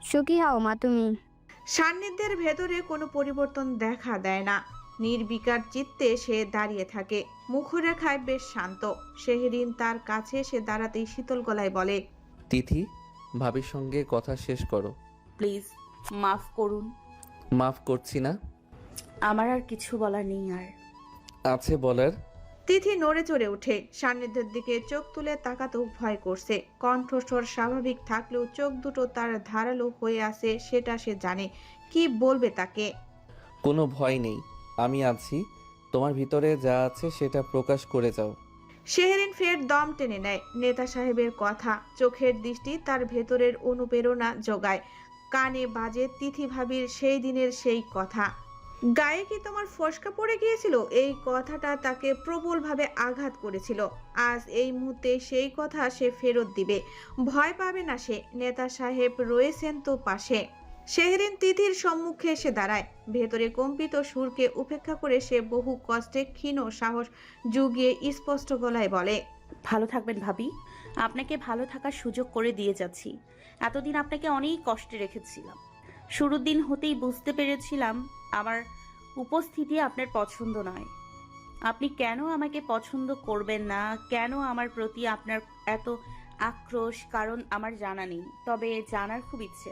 সুখী হও মা তুমি। সান্নিধ্যের ভেতরে কোনো পরিবর্তন দেখা দেয় না। নির্বিকার চিত্তে সে দাঁড়িয়ে থাকে, মুখরেখায় বেশ শান্ত। শেহরিন তার কাছে এসে দাঁড়াতেই শীতল গলায় বলে, তিথি, ভাবির সঙ্গে কথা শেষ করো। প্লিজ মাফ করুন। মাফ করছি না। আমার আর কিছু বলার নেই আর। আছে বলার। তিথি নড়ে চড়ে ওঠে, সান্নিধ্যের দিকে চোখ তুলে তাকাতেও ভয় করছে। কণ্ঠস্বর স্বাভাবিক থাকলেও চোখ দুটো তার ধারালো হয়ে আছে, সেটা সে জানে। কি বলবে তাকে? কোনো ভয় নেই, আমি আছি। তোমার ভিতরে যা আছে সেটা প্রকাশ করে যাও। শেহরিন ফের দম টেনে নেয়। নেতা সাহেবের কথা, চোখের দৃষ্টি তার ভেতরের অনুপ্রেরণা যোগায়। কানে বাজে তিথি ভাবির সেই দিনের সেই কথা। গায়ে কি তোমার ফসকা পড়ে গিয়েছিল? এই কথাটা তাকে প্রবলভাবে আঘাত করেছিল। আজ এই মুহূর্তে সেই কথা সে ফেরত দিবে। ভয় পাবে না সে। নেতা সাহেব রয়েছেন তো পাশে। শেহরিন তিথির সম্মুখে এসে দাঁড়ায়। ভেতরে কম্পিত সুরকে উপেক্ষা করে সে বহু কষ্টে ক্ষীণ সাহস জুগিয়ে স্পষ্ট গলায় বলে, ভালো থাকবেন ভাবি। আপনাকে ভালো থাকার সুযোগ করে দিয়ে যাচ্ছি। এতদিন আপনাকে অনেক কষ্টে রেখেছিলাম। শুরুর দিন হতেই বুঝতে পেরেছিলাম আমার উপস্থিতি আপনার পছন্দ নয়। আপনি কেন আমাকে পছন্দ করবেন না, কেন আমার প্রতি আপনার এত আক্রোশ, কারণ আমার জানা নেই। তবে জানার খুব ইচ্ছে।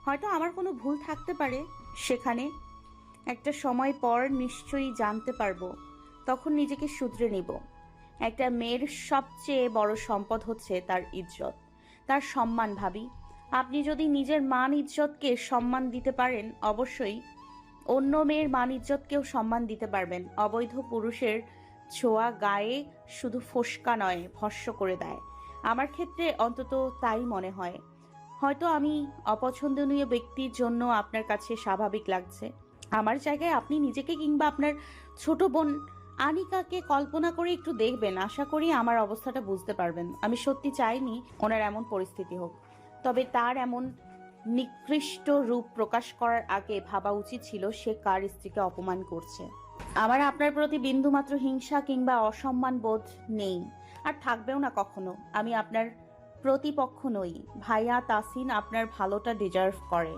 হয়তো আমার কোনো ভুল থাকতে পারে সেখানে। একটা সময় পর নিশ্চয়ই জানতে পারবো, তখন নিজেকে শুধরে নিব। একটা মেয়ের সবচেয়ে বড় সম্পদ হচ্ছে তার ইজ্জত, তার সম্মান। ভাবি, আপনি যদি নিজের মান ইজ্জতকে সম্মান দিতে পারেন, অবশ্যই অন্য মেয়ের মান ইজ্জতকেও সম্মান দিতে পারবেন। অবৈধ পুরুষের ছোঁয়া গায়ে শুধু ফোস্কা নয়, ভস্ম করে দেয়। আমার ক্ষেত্রে অন্তত তাই মনে হয়। হয়তো আমি অপছন্দনীয় ব্যক্তির জন্য আপনার কাছে স্বাভাবিক লাগছে। আমার জায়গায় আপনি নিজেকে কিংবা আপনার ছোট বোন আনিকাকে কল্পনা করে একটু দেখবেন। আশা করি আমার অবস্থাটা বুঝতে পারবেন। আমি সত্যি চাইনি ওনার এমন পরিস্থিতি হোক, তবে তার এমন নিকৃষ্ট রূপ প্রকাশ করার আগে ভাবা উচিত ছিল সে কার স্ত্রীকে অপমান করছে। আমার আপনার প্রতি বিন্দুমাত্র হিংসা কিংবা অসম্মান বোধ নেই, আর থাকবেও না কখনো। আমি আপনার প্রতিপক্ষ নই। ভাইয়া তাসিন আপনার ভালোটা ডিজার্ভ করে।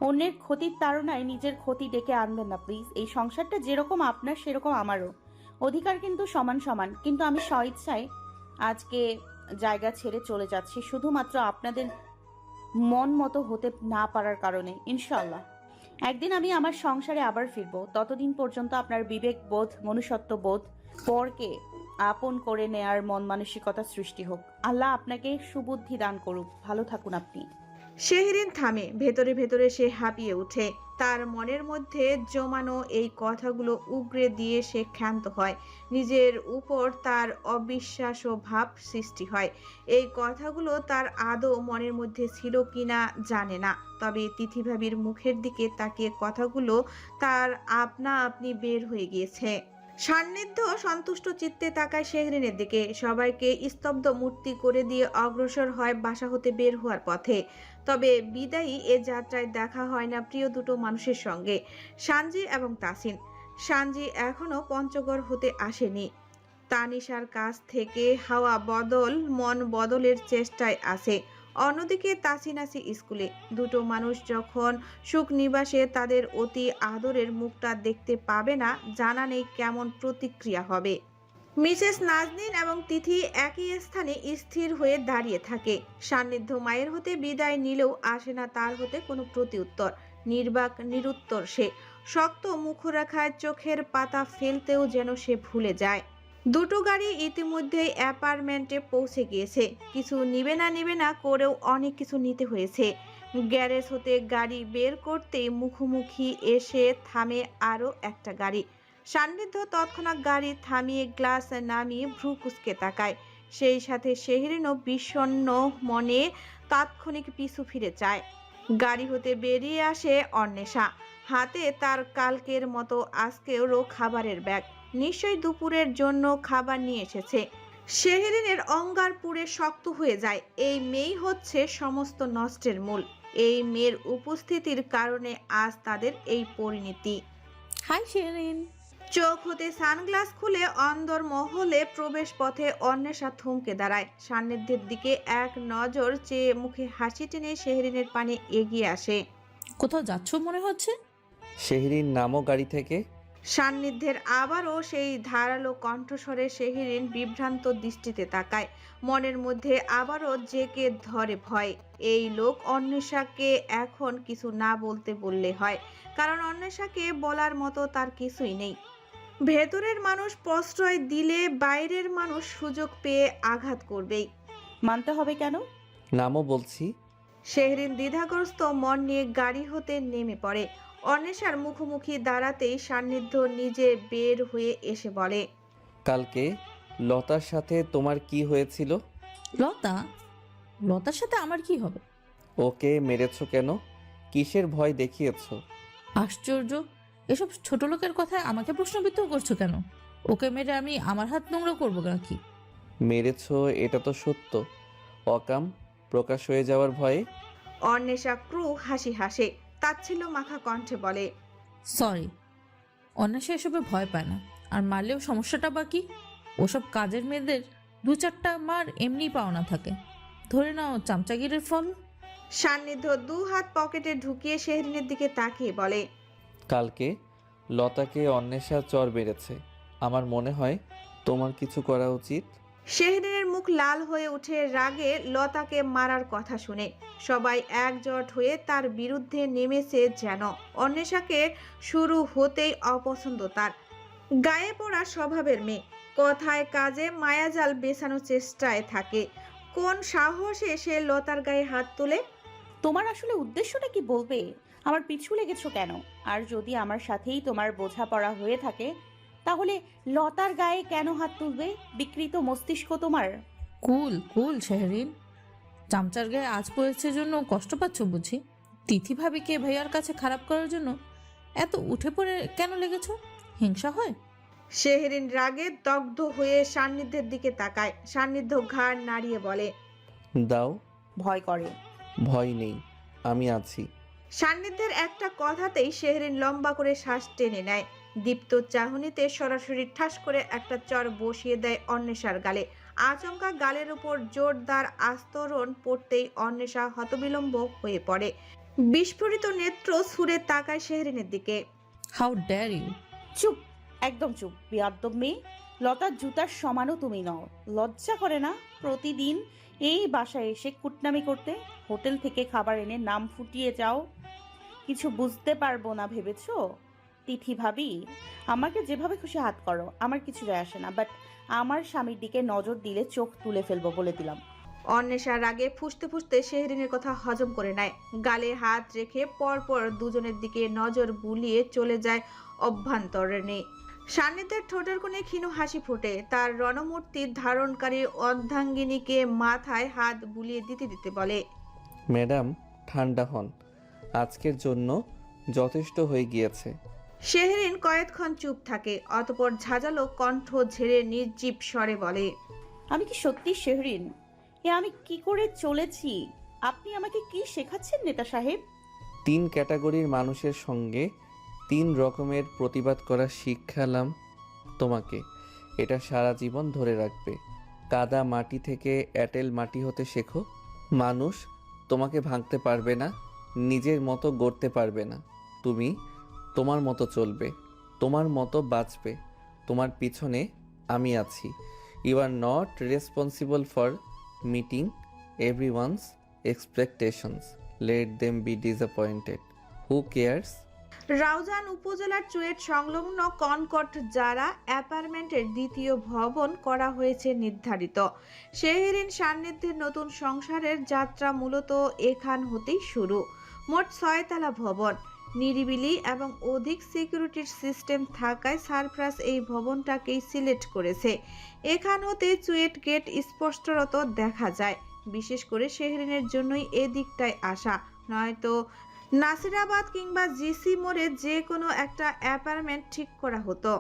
অন্যের ক্ষতির তাড়নায় নিজের ক্ষতি ডেকে আনবেন না প্লিজ। এই সংসারটা যেরকম আপনার সেরকম আমারও। অধিকার কিন্তু সমান সমান। কিন্তু আমি স্বইচ্ছায় আজকে জায়গা ছেড়ে চলে যাচ্ছি, শুধুমাত্র আপনাদের মন মতো হতে না পারার কারণে। ইনশাল্লাহ একদিন আমি আমার সংসারে আবার ফিরবো। ততদিন পর্যন্ত আপনার বিবেক বোধ, মনুষ্যত্ব বোধ, পরকে আপন করে নেয়ার মন মানসিকতা সৃষ্টি হোক। আল্লাহ আপনাকে সুবুদ্ধি দান করুক। ভালো থাকুন আপনি। শেহরিন থামে। ভেতরে ভেতরে সে হাঁপিয়ে ওঠে। তার মনের মধ্যে জমানো এই কথাগুলো উগরে দিয়ে সে ক্ষান্ত হয়। নিজের উপর তার অবিশ্বাস ও ভাব সৃষ্টি হয়। এই কথাগুলো তার আদৌ মনের মধ্যে ছিল কিনা জানে না। তবে তিথিভাবির মুখের দিকে তাকিয়ে কথাগুলো তার আপনা আপনি বের হয়ে গিয়েছে। সান্নিধ্য সন্তুষ্ট চিত্তে তাকায় শেহরিনের দিকে। সবাইকে স্তব্ধ মূর্তি করে দিয়ে অগ্রসর হয় বাসা হতে বের হওয়ার পথে। তবে বিদায়ী এ যাত্রায় দেখা হয় না প্রিয় দুটো মানুষের সঙ্গে, সানজি এবং তাসিন। সানজি এখনো পঞ্চগড় হতে আসেনি। তানিশার কাছ থেকে হাওয়া বদল, মন বদলের চেষ্টায় আছে। অন্যদিকে তাসিন আছে স্কুলে। দুটো মানুষ যখন সুখ নিবাসে তাদের অতি আদরের মুখটা দেখতে পাবে না, জানা নেই কেমন প্রতিক্রিয়া হবে। মিসেস নাজনীন এবং তিথি একই স্থানে স্থির হয়ে দাঁড়িয়ে থাকে। সান্নিধ্য মায়ের হতে বিদায় নিলেও আসে না তার হতে কোনো প্রতিউত্তর। নির্বাক নিরুত্তর সে। শক্ত মুখরেখায় চোখের পাতা ফেলতেও যেন সে ভুলে যায়। দুটো গাড়ি ইতিমধ্যেই অ্যাপার্টমেন্টে পৌঁছে গিয়েছে। কিছু নিবে না করেও অনেক কিছু নিতে হয়েছে। গ্যারেজ হতে গাড়ি বের করতেই মুখোমুখি এসে থামে আরও একটা গাড়ি। সান্নিধ্য তৎক্ষণাৎ গাড়ি থামিয়ে গ্লাস নামিয়ে ভ্রু কুঁচকে তাকায়। সেই সাথে শেহরিনও বিষণ্ণ মনে তাৎক্ষণিক পিছু ফিরে যায়। গাড়ি হতে বেরিয়ে আসে অন্বেষা। হাতে তার কালকের মতো আজকেরও খাবারের ব্যাগ। নিশ্চয়ই দুপুরের জন্য খাবার নিয়ে এসেছে। শেহরিনের অঙ্গার পুড়ে শক্ত হয়ে যায়। এই মেয়েই হচ্ছে সমস্ত নষ্টের মূল। এই মেয়ের উপস্থিতির কারণে আজ তাদের এই পরিণতি। হাই শেরিন। চোখ হতে সানগ্লাস খুলে অন্দর মহলে প্রবেশ পথে অন্বেষা থমকে দাঁড়ায়। সান্নিধ্যের দিকে এক নজর চেয়ে মুখে হাসি টেনে শেহরিনের পানে এগিয়ে আসে। কোথাও যাচ্ছ মনে হচ্ছে? শেহরিন নামও গাড়ি থেকে। সান্নিধ্যের আবারও সেই ধারালো কণ্ঠস্বরে শেহরিন বিভ্রান্ত দৃষ্টিতে তাকায়। মনের মধ্যে আবারও জেকে ধরে ভয়। এই লোক অন্বেষাকে এখন কিছু না বলতে বললে হয়, কারণ অন্বেষাকে বলার মতো তার কিছুই নেই। ভেতরের মানুষ প্রশ্রয় দিলে বাইরের মানুষ সুযোগ পেয়ে আঘাত করবেই। মানতে হবে কেন? নামও বলছি। শেহরিন দ্বিধাগ্রস্ত মন নিয়ে গাড়ি হতে নেমে পড়ে। অন্বেষার মুখোমুখি দাঁড়াতেই সান্নিধ্য নিজে বের হয়ে এসে বলে, কালকে লতার সাথে তোমার কি হয়েছিল? লতা? লতার সাথে আমার কি হবে? ওকে মেরেছো কেন? কিসের ভয় দেখিয়েছো? আশ্চর্য, এসব ছোট লোকের কথায় আমাকে প্রশ্নবিদ্ধ করছো কেন? ওকে মেরে আমি আমার হাত নোংরা করবো নাকি? মেরেছো এটা তো সত্য, অকাম প্রকাশ হয়ে যাওয়ার ভয়ে। অন্বেষা ক্রু হাসি হাসে, তাচ্ছিল্য মাখা কণ্ঠে বলে, সরি, অন্বেষা এসবে ভয় পায় না। আর মারলেও সমস্যাটা বা কি? ওসব কাজের মেয়েদের 2-4টা মার এমনি পাওনা থাকে, ধরে নাও চামচাগিরের ফল। সান্নিধ্য দু হাত পকেটে ঢুকিয়ে শেহরিনের দিকে তাকিয়ে বলে, কালকে লতাকে অন্বেষা চর বেড়েছে। আমার মনে হয় তোমার কিছু করা উচিত। শেহরিনের মুখ লাল হয়ে উঠে রাগে লতাকে মারার কথা শুনে। সবাই একজোট হয়ে তার বিরুদ্ধে নেমেছে যেন। অন্বেষাকে শুরু হতেই অপছন্দ তার। গায়ে পড়া স্বভাবের মেয়ে, কথায় কাজে মায়াজাল বেছানোর চেষ্টায় থাকে। কোন সাহসে সে লতার গায়ে হাত তোলে? তোমার আসলে উদ্দেশ্যটা কি বলবে? আমার পিছু লেগেছো কেন? আর যদি আমার সাথেই তোমার বোঝাপড়া হয়ে থাকে, তাহলে লতার গায়ে কেন হাত তুলবে? বিকৃত মস্তিষ্ক তোমার। কুল কুল শেহরিন, চামচার গায়ে আজ পড়েছে জন্য কষ্ট পাচ্ছ বুঝি? তিথি ভাবিকে ভাইয়ার কাছে খারাপ করার জন্য এত উঠে পড়ে কেন লেগেছ? হিংসা হয়? শেহরিন রাগে দগ্ধ হয়ে সান্নিধ্যের দিকে তাকায়। সান্নিধ্য ঘাড় নাড়িয়ে বলে, দাও। ভয় করে? ভয় নেই, আমি আছি। সান্নিধ্যের একটা কথাতেই শেহরিন লম্বা করে শ্বাস টেনে নেয়। দীপ্ত চাহনিতে সরাসরি ঠাস করে একটা চর বসিয়ে দেয় অন্বেষার গালে। আচমকা গালের উপর জোরদার আস্তরণ পড়তেই অন্বেষা হতবিলম্ব হয়ে পড়ে। বিস্ফোরিত নেত্র ছুঁড়ে তাকায় শেহরিনের দিকে। How dare you! চুপ, একদম চুপ, বেয়াদ্দব মেয়ে। লতার জুতার সমানও তুমি নও। লজ্জা করে না প্রতিদিন এই বাসায় এসে কুটনামি করতে? হোটেল থেকে খাবার এনে নাম ফুটিয়ে যাও। কিছু বুঝতে পারবো না ভেবেছো? তিথি ভাবি, আমাকে যেভাবে খুশি হাত করো, আমার কিছু যায় আসে না, বাট আমার স্বামীর দিকে নজর দিলে চোখ তুলে ফেলবো বলে দিলাম। অন্বেষার রাগে ফুঁসতে ফুঁসতে শেহরিনের কথা হজম করে নেয়। গালে হাত রেখে পরপর দুজনের দিকে নজর বুলিয়ে চলে যায় অভ্যন্তরণে। সান্নিধ্যের ঠোঁটের কোণে ক্ষীণ হাসি ফোটে। তার রণমূর্তির ধারণকারী অর্ধাঙ্গিনীকে মাথায় হাত বুলিয়ে দিতে দিতে বলে, ম্যাডাম ঠান্ডা হন, আজকের জন্য যথেষ্ট হয়ে গিয়েছে। শেহরিন কয়েকক্ষণ চুপ থাকে, অতঃপর ঝাঁঝালো কণ্ঠ ঝেড়ে নির্জীব স্বরে বলে, আমি কি সত্যি শেহরিন? এ আমি কি করে চলেছি? আপনি আমাকে কি শেখাচ্ছেন নেতা সাহেব? 3 ক্যাটাগরির মানুষের সঙ্গে 3 রকমের প্রতিবাদ করা শিখালাম তোমাকে। এটা সারা জীবন ধরে রাখবে। কাদা মাটি থেকে এঁটেল মাটি হতে শেখো। মানুষ তোমাকে ভাঙতে পারবে না, নিজের মতো গড়তে পারবে না। তুমি তোমার মতো চলবে, তোমার মতো বাঁচবে। তোমার পিছনে আমি আছি। You are not responsible for meeting everyone's expectations. Let them be disappointed. Who cares? Raozan উপজেলার চুয়েট সংলগ্ন কনকট যারা অ্যাপার্টমেন্টের দ্বিতীয় ভবন করা হয়েছে নির্ধারিত। শেহরিন সান্নিধ্যের নতুন সংসারের যাত্রা মূলত এখান হতেই শুরু। মোট 6 তলা ভবন, নিরিবিলি এবং অধিক সিকিউরিটির সিস্টেম থাকায় সারপ্রাস এই ভবনটাকেই সিলেক্ট করেছে। এখান হতে চুয়েট গেট স্পষ্টত দেখা যায়। বিশেষ করে শেহরিনের জন্যই এদিকটায় আসা, নয়তো নাসিরাবাদ কিংবা জিসি মোড়ে যে কোনো একটা অ্যাপার্টমেন্ট ঠিক করা হতো।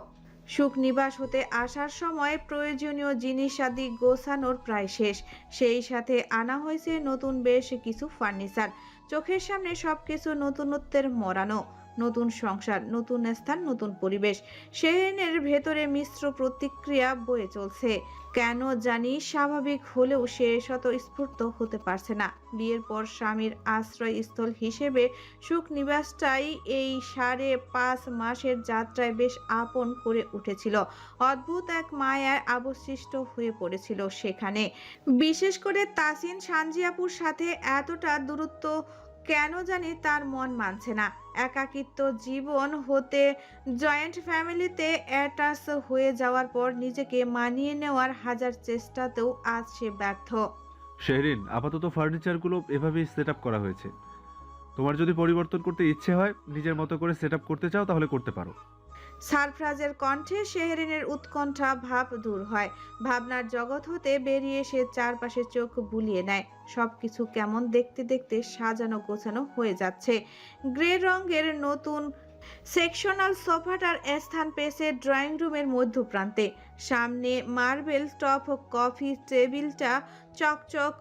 সুখ নিবাস হতে আসার সময় প্রয়োজনীয় জিনিসাদি গোছানোর প্রায় শেষ। সেই সাথে আনা হয়েছে নতুন বেশ কিছু ফার্নিচার। চোখের সামনে সবকিছু নতুনত্বের মরানো। নতুন সংসার, নতুন স্থান, নতুন পরিবেশ। শেহরিনের ভেতরে মিশ্র প্রতিক্রিয়া বয়ে চলছে। কেন জানি স্বাভাবিক হলেও সে স্বতঃস্ফূর্ত হতে পারছে না। বিয়ের পর স্বামীর আশ্রয়স্থল হিসেবে সুখ নিবাসটাই এই 5.5 মাসের যাত্রায় বেশ আপন করে উঠেছিল। অদ্ভুত এক মায়ায় আবশিষ্ট হয়ে পড়েছিল সেখানে। বিশেষ করে তাসিন সানজিয়াপুর সাথে এতটা দূরত্ব কেন জানি তার মন মানছে না। একাকিত্ব জীবন হতে জয়েন্ট ফ্যামিলিতে অ্যাটাচ হয়ে যাওয়ার পর নিজেকে মানিয়ে নেওয়ার হাজার চেষ্টাতেও আজ সে ব্যর্থ। শেহরিন, আপাতত ফার্নিচারগুলো এভাবেই সেট আপ করা হয়েছে। তোমার যদি পরিবর্তন করতে ইচ্ছে হয়, নিজের মতো করে সেট আপ করতে চাও, তাহলে করতে পারো। সারফরাজের কণ্ঠে শেহরিনের উৎকণ্ঠা ভাব দূর হয়। ভাবনার জগৎ হতে বেরিয়ে সে চারপাশে চোখ বুলিয়ে নেয়। সবকিছু কেমন দেখতে দেখতে সাজানো গোছানো হয়ে যাচ্ছে। গ্রে রঙের নতুন সেকশনাল সোফাটার স্থান পেয়েছে ড্রয়িং রুমের মধ্যপ্রান্তে। সামনে মার্বেল টপ কফি টেবিলটা চকচক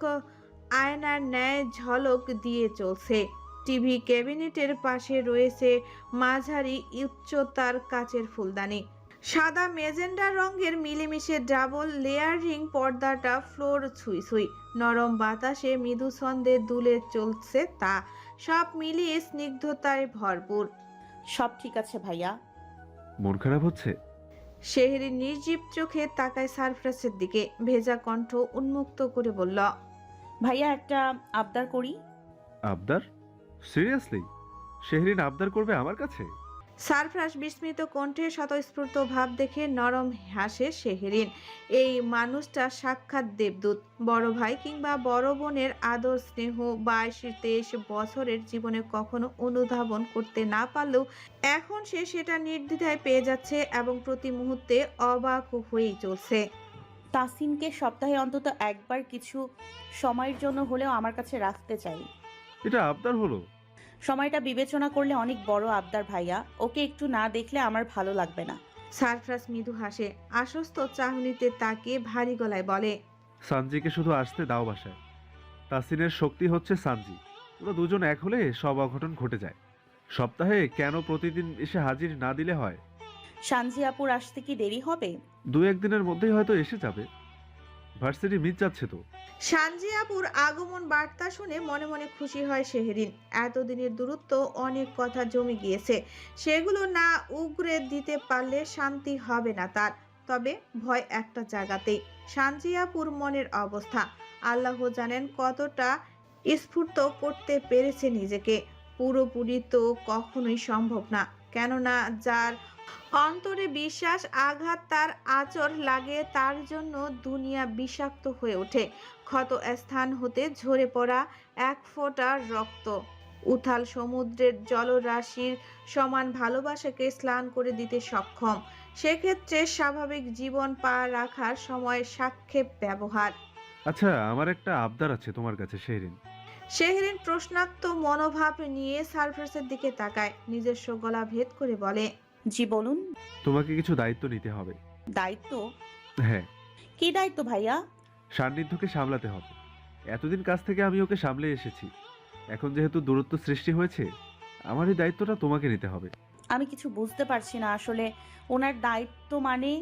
আয়নার ন্যায় ঝলক দিয়ে চলছে। টিভি ক্যাবিনেটের পাশে রয়েছে মাঝারি উচ্চতার কাচের ফুলদানি। সাদা মেজেন্ডা রঙের মিলেমিশে ডাবল লেয়ারিং পর্দাটা ফ্লোর ছুঁই ছুঁই। নরম বাতাসে মৃদু ছন্দে দুলে চলছে তা। সব মিলিয়ে স্নিগ্ধতায় ভরপুর। সব ঠিক আছে ভাইয়া। মন খারাপ হচ্ছে? শেহরিন নির্জীব চোখে তাকায় সারফরাজের দিকে। ভেজা কণ্ঠ উন্মুক্ত করে বলল, ভাইয়া একটা আবদার করি। আবদার? সিরিয়াসলি? শেহরিন আবদার করবে আমার কাছে? সারফরাজ বিস্মিত কণ্ঠে স্বতঃস্ফূর্ত ভাব দেখে নরম হাসে শেহরিন। এই মানুষটা সাক্ষাৎ দেবদূত। বড় ভাই কিংবা বড় বোনের আদর স্নেহ 22-23 বছরের জীবনে কখনো অনুধাবন করতে না পারলেও এখন সে সেটা নির্দ্বিধায় পেয়ে যাচ্ছে এবং প্রতি মুহূর্তে অবাক হয়েই চলছে। তাসিনকে সপ্তাহে অন্তত একবার কিছু সময়ের জন্য হলেও আমার কাছে রাখতে চাই। এটা আবদার হলো? সময়টা বিবেচনা করলে অনেক বড় আবদার ভাইয়া। ওকে একটু না দেখলে আমার ভালো লাগবে না। সারফরাজ মৃদু হাসে। আশ্বস্ত চাহনিতে তাকিয়ে ভারী গলায় বলে, সানজিকে শুধু আসতে দাও বাসায়। তাসিনের শক্তি হচ্ছে সানজি। ওরা দুজন এক হলে সব অঘটন ঘটে যায়। সপ্তাহে কেন প্রতিদিন এসে হাজির না দিলে হয়? সানজিয়াপুর আসতে কি দেরি হবে? 2-1 দিনের মধ্যেই হয়তো এসে যাবে। ভার্সিটি মিস যাচ্ছে তো। সানজিয়াপুর আগমন বার্তা শুনে মনে মনে খুশি হয় শেহরিন। এতদিনের দূরত্ব, অনেক কথা জমে গিয়েছে। সেগুলো না উগরে দিতে পারলে শান্তি হবে না তার। তবে ভয় একটা জায়গাতেই, সানজিয়াপুর মনের অবস্থা। আল্লাহ জানেন কতটা স্ফুর্ত করতে পেরেছে নিজেকে। পুরোপুরি তো কখনোই সম্ভব না, কেননা যার অন্তরে বিশ্বাস আঘাত তার আঁচড় লাগে তার জন্য দুনিয়া বিষাক্ত হয়ে ওঠে। ক্ষত স্থান হতে ঝরে পড়া এক ফোঁটা রক্ত উথাল সমুদ্রের জলরাশির সমান ভালোবাসাকে স্নান করে দিতে সক্ষম। সেক্ষেত্রে স্বাভাবিক জীবন পা রাখার সময় সাক্ষেপ ব্যবহার। আচ্ছা, আমার একটা আবদার আছে তোমার কাছে শেহরিন। শেহরিন প্রশ্নাক্ত মনোভাব নিয়ে সারফরাজের দিকে তাকায়। নিজস্ব গলা ভেদ করে বলে, জি বলুন। তোমাকে কিছু দায়িত্ব নিতে হবে। দায়িত্ব? হ্যাঁ। কি দায়িত্ব ভাইয়া? সান্নিধ্যকে সামলাতে হবে। এতদিন কাছ থেকে আমি ওকে সামলে এসেছি। এখন যেহেতু দূরত্ব সৃষ্টি হয়েছে, আমার এই দায়িত্বটা তোমাকে নিতে হবে। আমি কিছু বুঝতে পারছি না আসলে। ওনার দায়িত্ব মানে?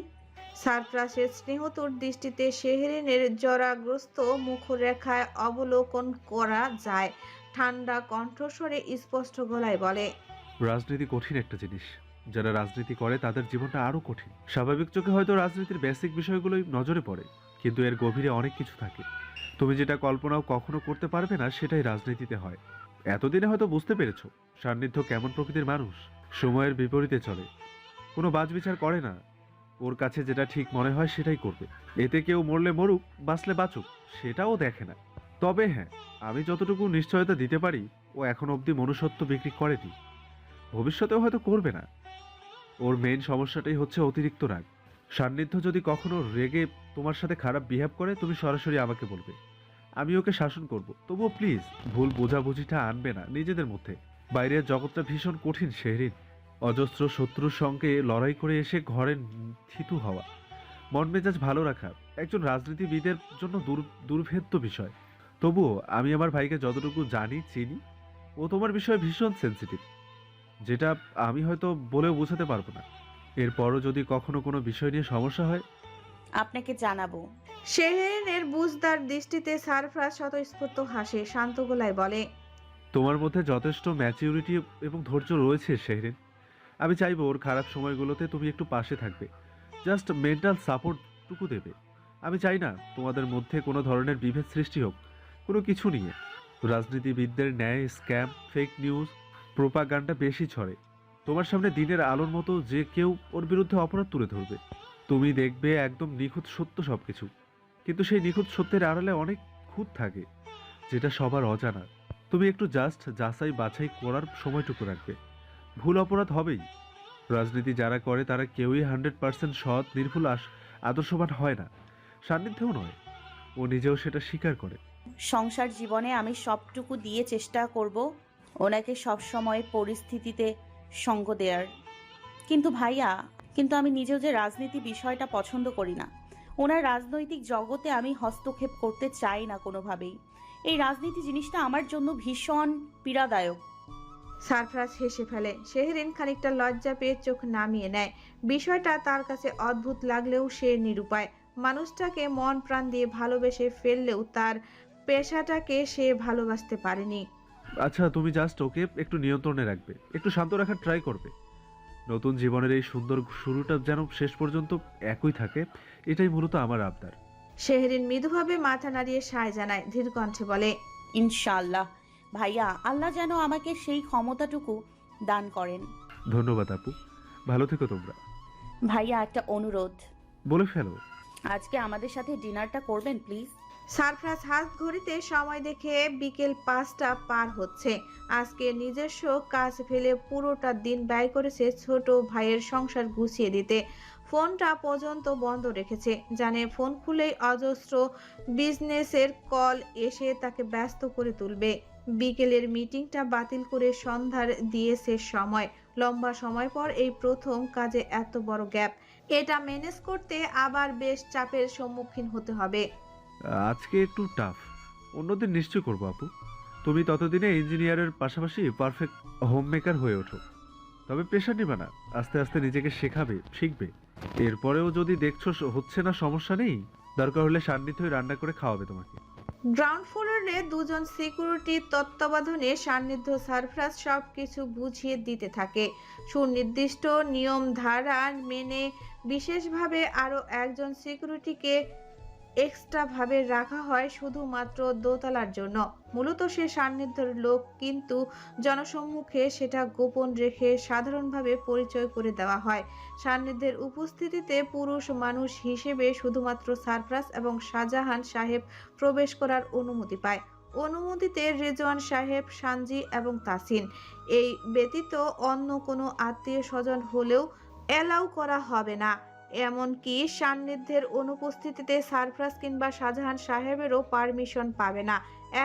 সারফরাজের স্নেহতর দৃষ্টিতে শেহরিনের জরাগ্রস্ত মুখরেখায় অবলোকন করা যায়। ঠান্ডা কণ্ঠস্বরে স্পষ্ট গলায় বলে, রাজনীতি কঠিন একটা জিনিস। যারা রাজনীতি করে তাদের জীবনটা আরো কঠিন। স্বাভাবিক চোখে হয়তো রাজনীতির বেসিক বিষয়গুলোই নজরে পড়ে, কিন্তু এর গভীরে অনেক কিছু থাকে। তুমি যেটা কল্পনাও কখনো করতে পারবে না, সেটাই রাজনীতিতে হয়। এতদিনে হয়তো বুঝতে পেরেছো সান্নিধ্য কেমন প্রকৃতির মানুষ। সময়ের বিপরীতে চলে, কোনো বাছবিচার করে না। ওর কাছে যেটা ঠিক মনে হয় সেটাই করবে। এতে কেউ মরলে মরুক, বাঁচলে বাঁচুক, সেটাও দেখে না। তবে হ্যাঁ, আমি যতটুকু নিশ্চয়তা দিতে পারি, ও এখন অবধি মনুষ্যত্ব বিক্রি করেনি, ভবিষ্যতেও হয়তো করবে না। ওর মেইন সমস্যাটাই হচ্ছে অতিরিক্ত রাগ। সান্নিধ্য যদি কখনো রেগে তোমার সাথে খারাপ বিহেভ করে, তুমি সরাসরি আমাকে বলবে, আমি ওকে শাসন করব। তবুও প্লিজ ভুল বোঝাবুঝিটা আনবে না নিজেদের মধ্যে। বাইরের জগৎটা ভীষণ কঠিন শেহরিন। অজস্র শত্রুর সঙ্গে লড়াই করে এসে ঘরে থিতু হওয়া, মন মেজাজ ভালো রাখা একজন রাজনীতিবিদের জন্য দুর্ভেদ্য বিষয়। তবুও আমি আমার ভাইকে যতটুকু জানি চিনি, ও তোমার বিষয়ে ভীষণ সেন্সিটিভ। যেটা আমি হয়তো বলেও বোঝাতে পারবো না। এরপরও যদি কখনো কোনো বিষয় নিয়ে সমস্যা হয়। আপনাকে জানাবো। শেহরিনের বুঝদার দৃষ্টিতে সারফরাজ স্বতঃস্ফূর্ত হাসে, শান্ত গলায় বলে, তোমার মধ্যে যথেষ্ট ম্যাচিউরিটি এবং ধৈর্য রয়েছে শেহরিন। আমি চাইবো ওর খারাপ সময়গুলোতে তুমি একটু পাশে থাকবে, জাস্ট মেন্টাল সাপোর্টটুকু দেবে। আমি চাই না তোমাদের মধ্যে কোনো ধরনের বিভেদ সৃষ্টি হোক কোনো কিছু নিয়ে। রাজনীতিবিদদের ন্যায় স্ক্যাম, ফেক নিউজ, প্রোপাগান্ডা বেশি ছড়ে। তোমার সামনে দিনের আলোর মতো যে কেউ ওর বিরুদ্ধে অপরাধ তুলে ধরবে, তুমি দেখবে একদম নিখুঁত সত্য সব কিছু। কিন্তু সেই নিখুঁত সত্যের আড়ালে অনেক খুঁত থাকে, যেটা সবার অজানা। তুমি একটু জাস্ট যাচাই বাছাই করার সময়টুকু রাখবে। ভুল অপরাধ হবেই। রাজনীতি যারা করে তারা কেউই 100% সৎ, নির্ভুল, আদর্শবান হয় না, সান্নিধ্যেও নয়। ও নিজেও সেটা স্বীকার করে। সংসার জীবনে আমি সবটুকু দিয়ে চেষ্টা করব ওনাকে সব সময় পরিস্থিতিতে সঙ্গ দেওয়ার। কিন্তু ভাইয়া, আমি নিজেও যে রাজনীতি বিষয়টা পছন্দ করি না। ওনার রাজনৈতিক জগতে আমি হস্তক্ষেপ করতে চাই না কোনোভাবেই। এই রাজনীতি জিনিসটা আমার জন্য ভীষণ পীড়াদায়ক। সারফরাজ হেসে ফেলে। শেহরিন খানিকটা লজ্জা পেয়ে চোখ নামিয়ে নেয়। বিষয়টা তার কাছে অদ্ভুত লাগলেও সে নিরুপায়। মানুষটাকে মন প্রাণ দিয়ে ভালোবেসে ফেললেও তার পেশাটাকে সে ভালোবাসতে পারেনি। আচ্ছা, তুমি জাস্ট ওকে একটু নিয়ন্ত্রণে রাখবে, একটু শান্ত রাখার ট্রাই করবে। নতুন জীবনের এই সুন্দর শুরুটা যেন শেষ পর্যন্ত একই থাকে, এটাই মূলত আমার আবদার। শেহরিন মৃদুভাবে মাথা নাড়িয়ে সায় জানায়, ধীর কণ্ঠে বলে, ইনশাআল্লাহ ভাইয়া, আল্লাহ যেন আমাকে সেই ক্ষমতাটুকু দান করেন। ধন্যবাদ আপু, ভালো থেকো তোমরা। ভাইয়া, একটা অনুরোধ। বলে ফেলো। আজকে আমাদের সাথে ডিনারটা করবেন প্লিজ? সারফরাজ হাত ঘড়িতে সময় দেখে বিকেল 5টা পার হচ্ছে। আজকে নিজস্ব কাজ ফেলে পুরোটা দিন ব্যয় করেছে ছোট ভাইয়ের সংসার গুছিয়ে দিতে। ফোনটা পর্যন্ত বন্ধ রেখেছে, জানে ফোন খুলেই অজস্র বিজনেসের কল এসে তাকে ব্যস্ত করে তুলবে। বিকেলের মিটিংটা বাতিল করে সন্ধ্যার দিয়েছে সময়। লম্বা সময় পর এই প্রথম কাজে এত বড় গ্যাপ। এটা ম্যানেজ করতে আবার বেশ চাপের সম্মুখীন হতে হবে। আজকে একটু টাফ, অন্যদিন নিশ্চয় করবো আপু। তুমি ততদিনে ইঞ্জিনিয়ারের পাশাপাশি পারফেক্ট হোম মেকার হয়ে ওঠো। তবে প্রেশার নিবে না, আস্তে আস্তে নিজেকে শিখবে। এরপরেও যদি দেখছো হচ্ছে না, সমস্যা নেই, দরকার হলে সান্নিধ্যই রান্না করে খাওয়াবে তোমাকে। গ্রাউন্ড ফ্লোরে দুজন সিকিউরিটি তত্ত্বাবধানে সান্নিধ্য সারফরাজ সবকিছু বুঝিয়ে দিতে থাকে। সুনির্দিষ্ট নিয়ম ধারা মেনে বিশেষভাবে আরও একজন সিকিউরিটিকে এক্সট্রা ভাবে রাখা হয় শুধুমাত্র দোতলার জন্য। মূলত সে সান্নিধ্যের লোক, কিন্তু জনসম্মুখে সেটা গোপন রেখে সাধারণভাবে পরিচয় করে দেওয়া হয়। সান্নিধ্যের উপস্থিতিতে পুরুষ মানুষ হিসেবে শুধুমাত্র সারফরাজ এবং শাহজাহান সাহেব প্রবেশ করার অনুমতি পায়। অনুমতিতে রেজওয়ান সাহেব, সানজি এবং তাসিন, এই ব্যতীত অন্য কোনো আত্মীয় স্বজন হলেও অ্যালাউ করা হবে না। এমনকি সান্নিধ্যের অনুপস্থিতিতে সারফরাজ কিংবা শাহজাহান সাহেবেরও পারমিশন পাবে না।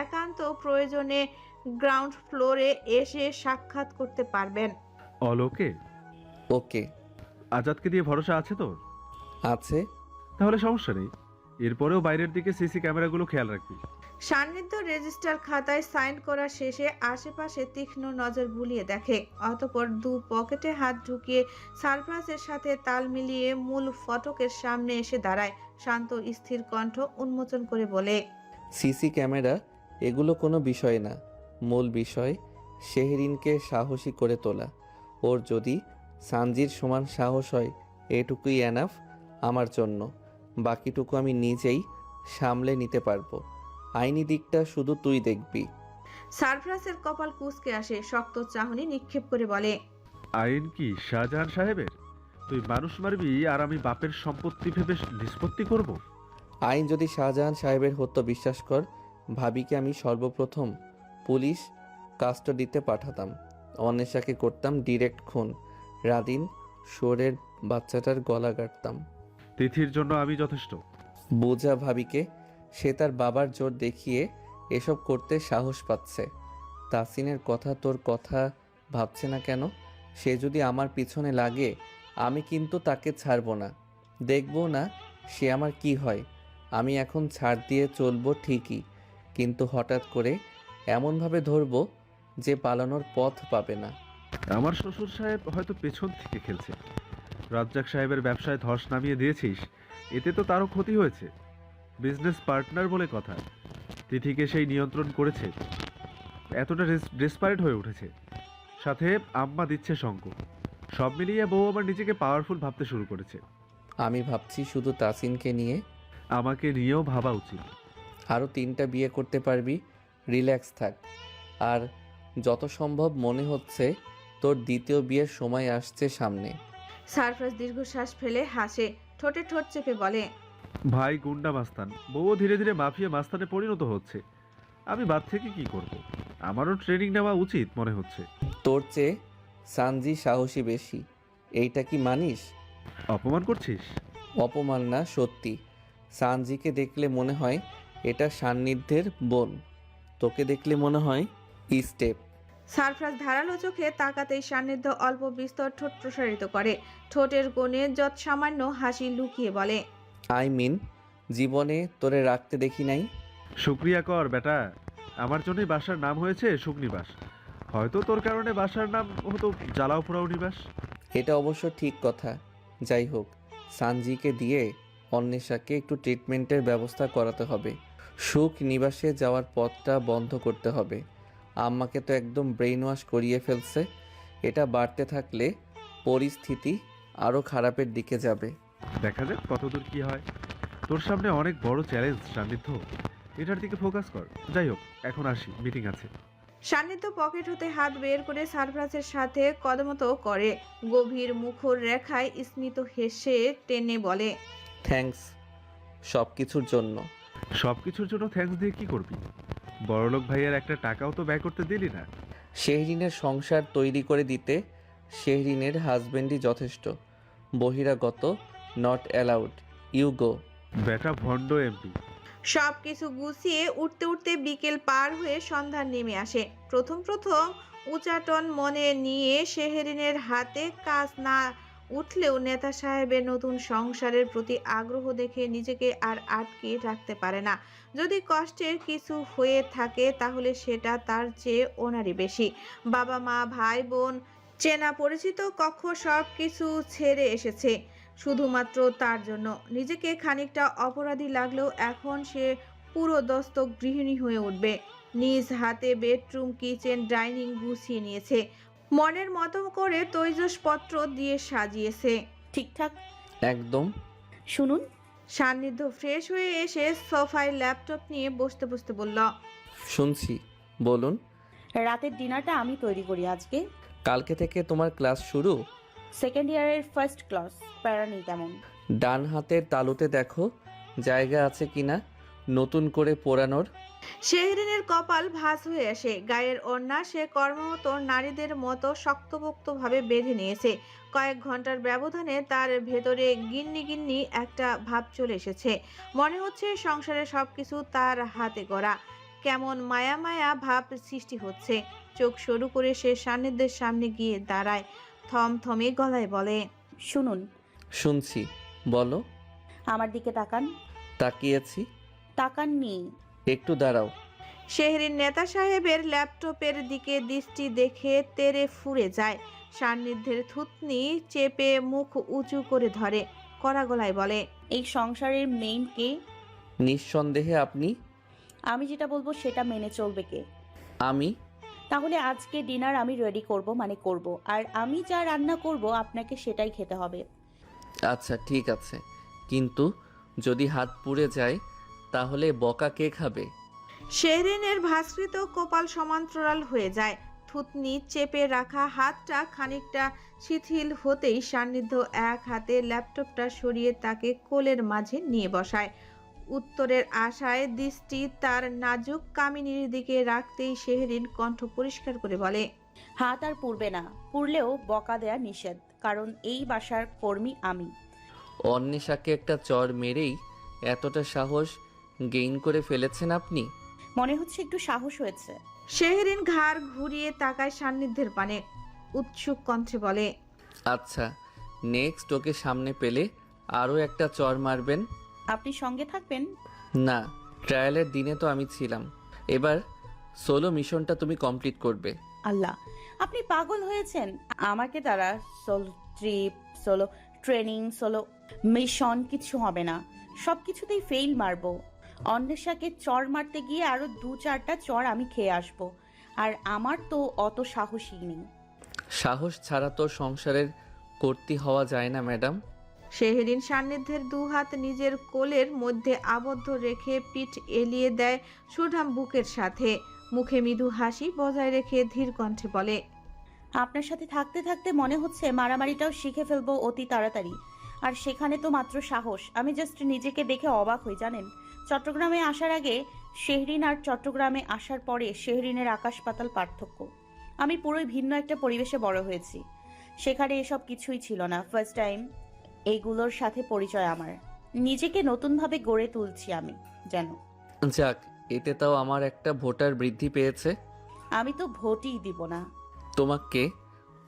একান্ত প্রয়োজনে গ্রাউন্ড ফ্লোরে এসে সাক্ষাৎ করতে পারবেন। অলোকে, ওকে। আজাদকে দিয়ে ভরসা আছে তোর? আছে। তাহলে সমস্যা নেই, এরপরেও বাইরের দিকে সিসি ক্যামেরাগুলো খেয়াল রাখবি। সান্নিধ্য রেজিস্টার খাতায় সাইন করা শেষে আশেপাশে তীক্ষ্ণ নজর বুলিয়ে দেখে। অতঃপর দু পকেটে হাত ঢুকিয়ে সারফরাজের সাথে তাল মিলিয়ে মূল ফটকের সামনে এসে দাঁড়ায়। শান্ত স্থির কণ্ঠ উন্মোচন করে বলে, সিসি ক্যামেরা এগুলো কোনো বিষয় না, মূল বিষয় শেহরিনকে সাহসী করে তোলা। ওর যদি সানজির সমান সাহস হয়, এটুকুই এনাফ আমার জন্য। বাকিটুকু আমি নিজেই সামলে নিতে পারবো। আইনি দিকটা শুধু তুই দেখবি। সারফরাজের কপাল কুঁচকে আসে, শক্ত চাহনি নিক্ষেপ করে বলে, আইন কি শাহজাহান সাহেবের? তুই মানুষ মারবি আর আমি বাপের সম্পত্তি ভেবে নিষ্পত্তি করব? আইন যদি শাহজাহান সাহেবের হতো, বিশ্বাস কর, ভাবিকে আমি সর্বপ্রথম পুলিশ কাস্টডিতে পাঠাতাম। অন্বেষাকে করতাম ডিরেক্ট খুন, রাদিন শোরের বাচ্চাটার গলা কাটতাম। তিথির জন্য আমি যথেষ্ট। বোঝা ভাবিকে, সে তার বাবার জোর দেখিয়ে এসব করতে সাহস পাচ্ছে। তাসিনের কথা তোর কথা ভাবছে না কেন? সে যদি আমার পিছনে লাগে, আমি কিন্তু তাকে ছাড়বো না, দেখবো না সে আমার কি হয়। আমি এখন ছাড় দিয়ে চলবো ঠিকই, কিন্তু হঠাৎ করে এমনভাবে ধরবো যে পালানোর পথ পাবে না। আমার শ্বশুর সাহেব হয়তো পেছন থেকে খেলছে। রাজ্জাক সাহেবের ব্যবসায় ধস নামিয়ে দিয়েছিস, এতে তো তারও ক্ষতি হয়েছে। বিজনেস পার্টনার বলে কথা, তিথিকে সেই নিয়ন্ত্রণ করেছে, এতটা ডেসপারেট হয়ে উঠেছে। সাথে আম্মা দিচ্ছে শঙ্ক। সব মিলিয়ে বউ আবার নিজেকে পাওয়ারফুল ভাবতে শুরু করেছে। আমি ভাবছি শুধু তাসিনকে নিয়ে। আমাকে নিয়েও ভাবা উচিত। আরও 3টা বিয়ে করতে পারবি, রিল্যাক্স থাক। আর যত সম্ভব মনে হচ্ছে তোর দ্বিতীয় বিয়ের সময় আসছে সামনে। সারফরাজ দীর্ঘশ্বাস ফেলে হাসে, ঠোঁটে ঠোঁট চেপে বলে, ভাই গুন্ডা মাস্তান, বউও ধীরে ধীরে মাফিয়া মাস্তানে পরিণত হচ্ছে। আমি বাদ থেকে কি করব? আমারও ট্রেনিং নেওয়া উচিত মনে হচ্ছে। তোর চেয়ে সানজি সাহসী বেশি, এইটা কি মানিস? অপমান করছিস? অপমান না, সত্যি। সানজিকে দেখলে মনে হয় এটা সান্নিধ্যের বোন, তোকে দেখলে মনে হয় স্টেপ। সারফরাজ ধারালো চোখে তাকাতেই সান্নিধ্য অল্প বিস্তর ঠোঁট প্রসারিত করে, ঠোঁটের কোণে যৎ সামান্য হাসি লুকিয়ে বলে, আই মিন, জীবনে তোরে রাখতে দেখি নাই। শুক্রিয়া কর বেটা, আমার জন্যই বাসার নাম হয়েছে সুখনিবাস। হয়তো তোর কারণে বাসার নাম হতো জ্বালাও পোড়াও নিবাস। এটা অবশ্য ঠিক কথা। যাই হোক, সানজিকে দিয়ে অন্বেষাকে একটু ট্রিটমেন্টের ব্যবস্থা করাতে হবে। সুখ নিবাসে যাওয়ার পথটা বন্ধ করতে হবে। আম্মাকে তো একদম ব্রেইন ওয়াশ করিয়ে ফেলছে। এটা বাড়তে থাকলে পরিস্থিতি আরও খারাপের দিকে যাবে। দেখা যাক কতদূর কি হয়। তোর সামনে অনেক বড় চ্যালেঞ্জ সান্নিধ্য, এটার দিকে ফোকাস কর। যাই হোক, এখন আসি, মিটিং আছে। সান্নিধ্য পকেট হতে হাত বের করে সারফরাজের সাথে কদমত করে, গভীর মুখর রেখায় স্মিত হেসে টেনে বলে, থ্যাঙ্কস সব কিছুর জন্য। সব কিছুর জন্য থ্যাঙ্কস দিয়ে কি করবি? বড়লোক ভাইয়ের একটা টাকাও তো ব্যয় করতে দিলি না। শেহরিনের সংসার তৈরি করে দিতে শেহরিনের হাজবেন্ডই যথেষ্ট। বহিরাগত নট অ্যালাউড, ইউ গো। বেটা ভণ্ড এমপি। সবকিছু গুছিয়ে উঠতে উঠতে বিকেল পার হয়ে সন্ধ্যা নেমে আসে। প্রথম প্রথম উচাটন মনে নিয়ে শেহরিনের হাতে কাজ না উঠলেও নেতা সাহেবের নতুন সংসারের প্রতি আগ্রহ দেখে নিজেকে আর আটকে রাখতে পারে না। যদি কষ্টের কিছু হয়ে থাকে তাহলে সেটা তার চেয়ে ওনারই বেশি। বাবা মা ভাই বোন চেনা পরিচিত কক্ষ সব কিছু ছেড়ে এসেছে শুধুমাত্র তার জন্য। নিজেকে খানিকটা অপরাধী লাগলেও এখন সে পুরো দস্তক গৃহিণী হয়ে উঠবে। নিজ হাতে বেডরুম কিচেন ডাইনিং গুছিয়ে নিয়েছে, মনের মতো করে তৈজসপত্র দিয়ে সাজিয়েছে। ঠিকঠাক। একদম। শুনুন, সান্নিধ্য ফ্রেশ হয়ে এসে সোফায় ল্যাপটপ নিয়ে বসতে বসতে বলল, শুনছি, বলুন। রাতের ডিনারটা আমি তৈরি করি আজকে। কালকে থেকে তোমার ক্লাস শুরু? সেকেন্ড ইয়ারের ফার্স্ট ক্লাস, প্যারা নেই তেমন। ডান হাতের তালুতে দেখো জায়গা আছে কিনা নতুন করে পোড়ানোর। শেহরিনের কপাল ভাঁজ হয়ে আসে, গায়ের ওড়না সে কর্মরত নারীদের মতো শক্তপোক্তভাবে বেঁধে নিয়েছে। কয়েক ঘন্টার ব্যবধানে তার ভেতরে গিন্নি গিন্নি একটা ভাব চলে এসেছে। মনে হচ্ছে সংসারে সবকিছু তার হাতে গড়া। কেমন মায়া মায়া ভাব সৃষ্টি হচ্ছে। চোখ সরু করে সে সান্নিধ্যের সামনে গিয়ে দাঁড়ায়, থমথমে গলায় বলে, শুনুন। শুনছি, বলো। আমার দিকে তাকান। তাকিয়েছি। তাকাননি। একটু দাঁড়াও। শেহরিন নেতা সাহেবের ল্যাপটপের দিকে দৃষ্টি দেখে তেরে ফুরে যায়। সান্নিধ্যের থুতনি চেপে মুখ উঁচু করে ধরে, কড়া গলায় বলে, এই সংসারের মেইন কে? নিঃসন্দেহে আপনি। আমি যেটা বলবো সেটা মেনে চলবে কে? আমি। তাহলে আজকে ডিনার আমি রেডি করব, মানে করব, আর আমি যা রান্না করব আপনাকে সেটাই খেতে হবে। আচ্ছা ঠিক আছে, কিন্তু যদি হাত পুড়ে যায় তাহলে বকা কে খাবে? শেহরিনের ভাস্কৃত কপাল সমান্তরাল হয়ে যায়। থুতনি চেপে রাখা হাতটা খানিকটা শিথিল হতেই সান্নিধ্য এক হাতে ল্যাপটপটা সরিয়ে তাকে কোলের মাঝে নিয়ে বসায়। উত্তরের আশায় দৃষ্টি তার নাজুক কামিনীর দিকে রাখতেই শেহরিন কণ্ঠ পরিষ্কার করে বলে, হাত আর পুড়বে না, পুড়লেও বকা দেয়া নিষেধ, কারণ এই বাসার কর্মী আমি। অন্বেষাকে একটা চর মেরেই এতটা সাহস গেইন করে ফেলেছেন আপনি? মনে হচ্ছে একটু সাহস হয়েছে। শেহরিন ঘাড় ঘুরিয়ে তাকায় সান্নিধ্যের পানে, উৎসুক কণ্ঠে বলে, আচ্ছা, নেক্সট ওকে সামনে পেলে আরও একটা চর মারবেন? আপনি সঙ্গে থাকবেন? না, ট্রায়ালের দিনে তো আমি ছিলাম। এবার সোলো মিশনটা তুমি কমপ্লিট করবে। আল্লাহ, আপনি পাগল হয়েছেন? আমাকে দ্বারা solo trip, solo training, solo mission কিছু হবে না। সব কিছুতেই ফেল মারবো। অন্বেষাকে চর মারতে গিয়ে আরো 2-4টা চর আমি খেয়ে আসবো। আর আমার তো অত সাহসী নেই। সাহস ছাড়া তো সংসারের কর্ত্রী হওয়া যায় না ম্যাডাম। শেহরিন সান্নিধ্যের দুহাত নিজের কোলের মধ্যে আবদ্ধ রেখে পিঠ এলিয়ে দেয় সুঠাম বুকের সাথে। মুখে মৃদু হাসি বজায় রেখে ধীর কণ্ঠে বলে, আপনার সাথে থাকতে থাকতে মনে হচ্ছে মারামারিটাও শিখে ফেলবো অতি তাড়াতাড়ি। আর সেখানে তো মাত্র সাহস। আমি জাস্ট নিজেকে দেখে অবাক হই জানেন। চট্টগ্রামে আসার আগে শেহরিন আর চট্টগ্রামে আসার পরে শেহরিনের আকাশ পাতাল পার্থক্য। আমি পুরোই ভিন্ন একটা পরিবেশে বড় হয়েছি। সেখানে এসব কিছুই ছিল না। ফার্স্ট টাইম এইগুলোর সাথে পরিচয় আমার। নিজেকে নতুনভাবে গড়ে তুলছি আমি যেন। যাক, এতে তাও আমার একটা ভোটার বৃদ্ধি পেয়েছে। আমি তো ভোটই দিব না। তোমাকে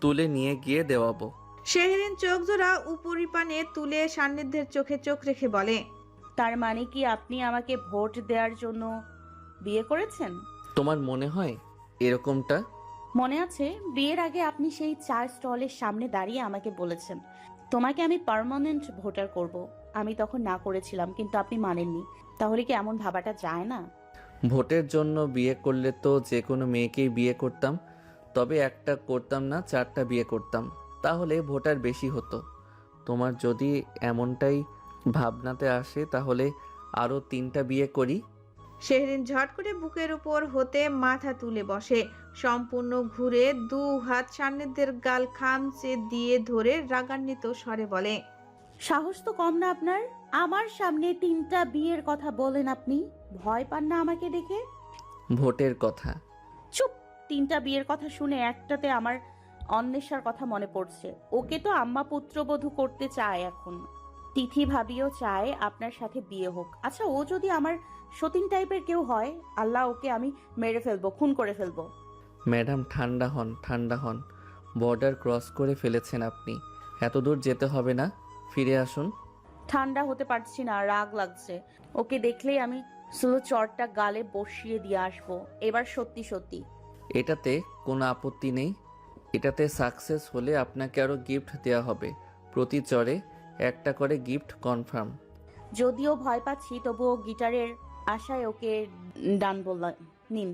তুলে নিয়ে গিয়ে দেওয়াবো। শেহরিন চোখ জোড়া উপরিপানে তুলে সান্নিধ্যের চোখে চোখ রেখে বলে, তার মানে কি আপনি আমাকে ভোট দেওয়ার জন্য বিয়ে করেছেন? তোমার মনে হয় এরকমটা? মনে আছে বিয়ের আগে আপনি সেই চার স্টলের সামনে দাঁড়িয়ে আমাকে বলেছেন তোমাকে আমি পার্মানেন্ট ভোটার করব। আমি তখন না করেছিলাম, কিন্তু আপনি মানেননি। তাহলে কি এমন ভাবাটা যায় না? ভোটের জন্য বিয়ে করলে তো যে কোনো মেয়েকেই বিয়ে করতাম, তবে একটা করতাম না, 4টা বিয়ে করতাম, তাহলে ভোটার বেশি হতো। তোমার যদি এমনটাই ভাবনাতে আসে তাহলে আরও 3টা বিয়ে করি। শেহরিন ঝট করে বুকের উপর হতে মাথা তুলে বসে, সম্পূর্ণ ঘুরে দু হাত সান্নিধ্যের গাল খামচে দিয়ে ধরে রাগান্বিত স্বরে বলে, সাহস তো কম না আপনার? আমার সামনে 3টা বিয়ের কথা বলেন আপনি? ভয় পান না আমাকে দেখে? ভোটের কথা? চুপ! 3টা বিয়ের কথা শুনে একটাতে আমার অন্বেষার কথা মনে পড়ছে। ওকে তো আম্মা পুত্রবধূ করতে চায় এখন। তিথি ভাবিও চায় আপনার সাথে বিয়ে হোক। আচ্ছা, ও যদি আমার সতীন টাইপের কেউ হয়, আল্লাহ, ওকে আমি মেরে ফেলবো, খুন করে ফেলবো। ম্যাডাম ঠান্ডা হন, ঠান্ডা হন। বর্ডার ক্রস করে ফেলেছেন আপনি, এত দূর যেতে হবে না, ফিরে আসুন। ঠান্ডা হতে পারছি না, রাগ লাগছে। ওকে দেখলেই আমি শুধু চরটা গালে বসিয়ে দিয়ে আসবো। এবার সত্যি সত্যি। এটাতে কোনো আপত্তি নেই। এটাতে সাকসেস হলে আপনাকে আরও গিফট দেওয়া হবে, প্রতি চরে একটা করে গিফট কনফার্ম। যদিও ভয় পাচ্ছি, তবুও গিটারের আশায় ওকে ডান বললাম। নিন।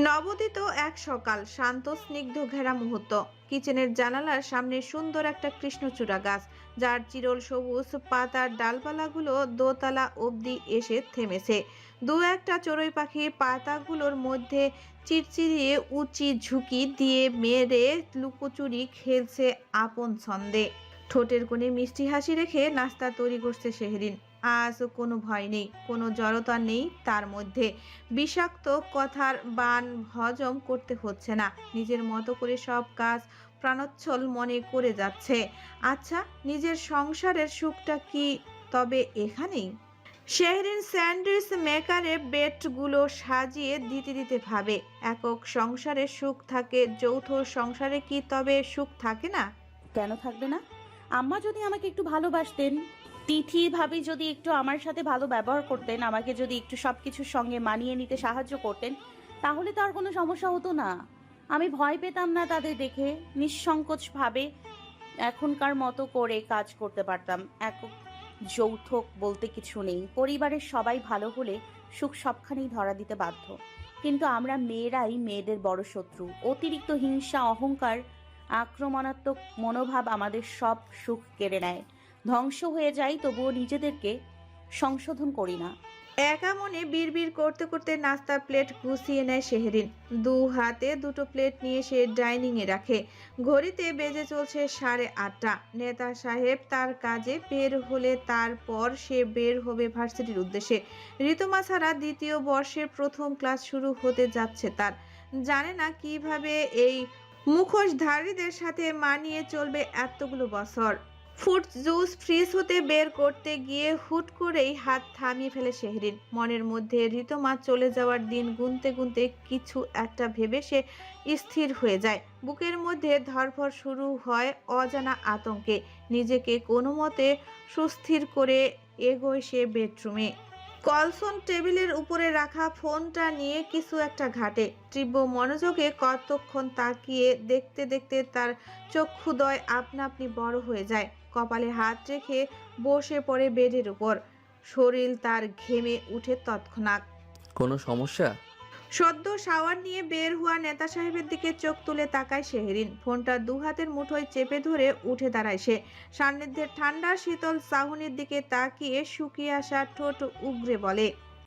নবদিত এক সকাল, শান্ত স্নিগ্ধ ঘেরা মুহূর্ত। কিচেনের জানালার সামনে সুন্দর একটা কৃষ্ণচূড়া গাছ, যার চিরল সবুজ পাতার ডালপালাগুলো দোতলা অবধি এসে থেমেছে। দু একটা চড়ুই পাখির পাতাগুলোর মধ্যে চিরচিরিয়ে উঁচি ঝুঁকি দিয়ে মেরে লুকোচুরি খেলছে আপন ছন্দে। ঠোঁটের কোণে মিষ্টি হাসি রেখে নাস্তা তৈরি করছে শেহরিন। আজ কোনো ভয় নেই, কোনো জড়তা নেই তার মধ্যে। বিষাক্ত কথার বান হজম করতে হচ্ছে না, নিজের মতো করে সব কাজ প্রাণোচ্ছল মনে করে যাচ্ছে। আচ্ছা, নিজের সংসারের সুখটা কি তবে এখানেই? শেহরিন স্যান্ডউইচ মেকারে বেডগুলো সাজিয়ে দিতে দিতে ভাবে, একক সংসারে সুখ থাকে, যৌথ সংসারে কি তবে সুখ থাকে না? কেন থাকবে না? আম্মা যদি আমাকে একটু ভালোবাসতেন, তিথি ভাবি যদি একটু আমার সাথে ভালো ব্যবহার করতেন, আমাকে যদি একটু সবকিছুর সঙ্গে মানিয়ে নিতে সাহায্য করতেন, তাহলে তো আর কোনো সমস্যা হতো না। আমি ভয় পেতাম না তাদের দেখে। নিঃসংকোচ ভাবে এখনকার মতো করে কাজ করতে পারতাম। একক যৌথ বলতে কিছু নেই। পরিবারের সবাই ভালো হলে সুখ সবখানেই ধরা দিতে বাধ্য। কিন্তু আমরা মেয়েরাই মেয়েদের বড় শত্রু। অতিরিক্ত হিংসা, অহংকার, আক্রমণাত্মক মনোভাব আমাদের সব সুখ কেড়ে নেয়। ধ্বংস হয়ে যাই, তবুও নিজেদেরকে সংশোধন করি না। একা মনে বিড়বিড় করতে করতে নাস্তার প্লেট গুছিয়ে নেয় শেহরিন। দু হাতে দুটো প্লেট নিয়ে সে ডাইনিং এ রাখে। ঘড়িতে বেজে চলছে 8:30। নেতা সাহেব তার কাজে বের হলে তারপর সে বের হবে ভার্সিটির উদ্দেশ্যে। ঋতুমা ছাড়া দ্বিতীয় বর্ষের প্রথম ক্লাস শুরু হতে যাচ্ছে তার। জানে না কিভাবে এই মুখোশধারীদের সাথে মানিয়ে চলবে এতগুলো বছর। ফ্রুট জুস ফ্রিজ হতে বের করতে গিয়ে হুট করেই হাত থামিয়ে ফেলে শেহরিন। মনের মধ্যে ঋতুমা চলে যাওয়ার দিন গুনতে গুনতে কিছু একটা ভেবে সে স্থির হয়ে যায়। বুকের মধ্যে ধড়ফড় শুরু হয় অজানা আতঙ্কে। নিজেকে কোনো মতে সুস্থির করে এগোয় সে বেডরুমে। কলসন টেবিলের উপরে রাখা ফোনটা নিয়ে কিছু একটা ঘাটে। তীব্র মনোযোগে কতক্ষণ তাকিয়ে দেখতে দেখতে তার চক্ষুদ্বয় আপনা আপনি বড় হয়ে যায়। কপালে হাত রেখে বসে পড়ে বেডের উপর। শরীর তার ঘেমে উঠে তৎক্ষণাৎ। কোনো সমস্যা? সদ্য শাওয়ার নিয়ে বের হওয়া নেতা সাহেবের দিকে চোখ তুলে তাকায় শেহরিন। ফোনটা দু হাতের মুঠোয় চেপে ধরে উঠে দাঁড়ায় সে। সান্নিধ্যের ঠান্ডা শীতল চাহনির দিকে তাকিয়ে শুকিয়ে আসা ঠোঁট উগরে বলে,